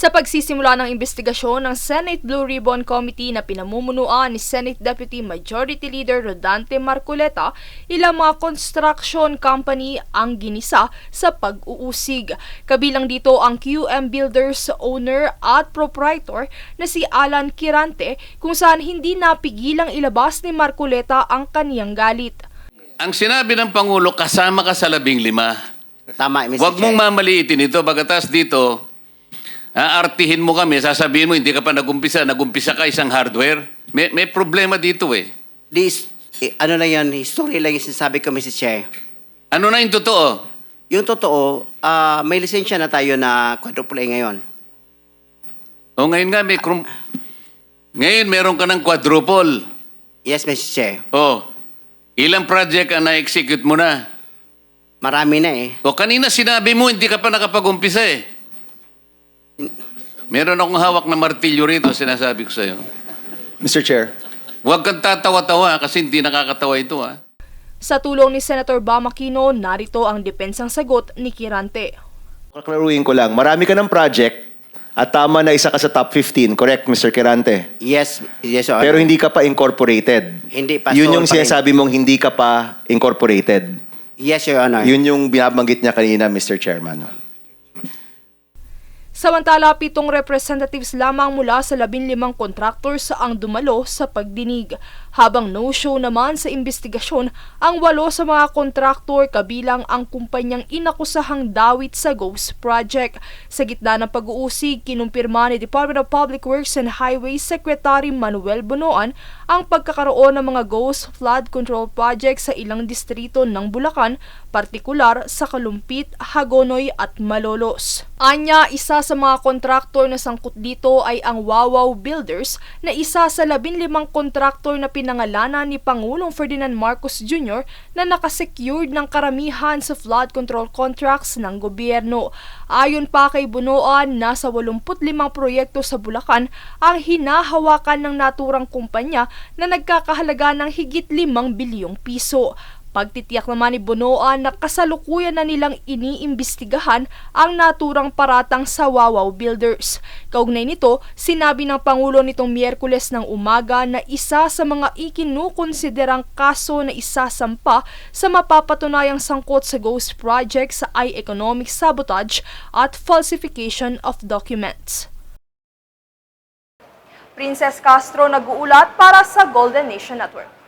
Sa pagsisimula ng investigasyon ng Senate Blue Ribbon Committee na pinamumunuan ni Senate Deputy Majority Leader Rodante Marcoleta, ilang mga construction company ang ginisa sa pag-uusig. Kabilang dito ang QM Builders owner at proprietor na si Alan Quirante, kung saan hindi napigilang ilabas ni Marcoleta ang kaniyang galit. Ang sinabi ng Pangulo, kasama ka sa 15. Tama, Mr. Huwag mong Chair. mamaliitin ito, bagatas dito, aartihin mo kami, sasabihin mo, hindi ka pa nagumpisa ka isang hardware. May problema dito eh. Ano na yan, history lang yung sinasabi ko, Mr. Chair. Ano na yung totoo? Yung totoo, may lisensya na tayo na quadruple A ngayon. O ngayon nga, ngayon meron ka ng quadruple. Yes, Mr. Chair. O, ilang project ang na-execute mo na? Marami na eh. O kanina sinabi mo, hindi ka pa nakapag-umpisa eh. Meron akong hawak na martilyo rito, sinasabi ko sa'yo. Mr. Chair. Huwag kang tatawa-tawa kasi hindi nakakatawa ito ha. Sa tulong ni Senator Bam Aquino, narito ang depensang sagot ni Quirante. Kaklaruhin ko lang, marami ka ng project at tama na isa ka sa top 15, correct, Mr. Quirante? Yes, Your Honor. Pero hindi ka pa incorporated. Hindi pa. Yun yung pa rin. sinasabi mong hindi ka pa incorporated. Yes, Your Honor. Yun yung binabanggit niya kanina, Mr. Chairman. Samantala, 7 representatives lamang mula sa 15 contractors ang dumalo sa pagdinig. Habang no-show naman sa investigasyon ang 8 sa mga kontraktor kabilang ang kumpanyang inakusahang dawit sa Ghost Project. Sa gitna ng pag-uusig, kinumpirma ni Department of Public Works and Highways Secretary Manuel Bonoan ang pagkakaroon ng mga ghost flood control projects sa ilang distrito ng Bulacan, partikular sa Kalumpit, Hagonoy at Malolos. Anya, isa sa mga kontraktor na sangkot dito ay ang Wawaw Builders na isa sa 15 kontraktor na pinangalanan ni Pangulong Ferdinand Marcos Jr. na nakasecured ng karamihan sa flood control contracts ng gobyerno. Ayon pa kay Bunoan, nasa 85 proyekto sa Bulacan ang hinahawakan ng naturang kumpanya na nagkakahalaga ng higit 5 bilyong piso. Pagtitiyak naman ni Bonoan na kasalukuyan na nilang iniimbestigahan ang naturang paratang sa Wawaw Builders. Kaugnay nito, sinabi ng Pangulo nitong Miyerkules ng umaga na isa sa mga ikinukonsiderang kaso na isasampa sa mapapatunayang sangkot sa Ghost Projects ay economic sabotage at falsification of documents. Princess Castro nag-uulat para sa Golden Nation Network.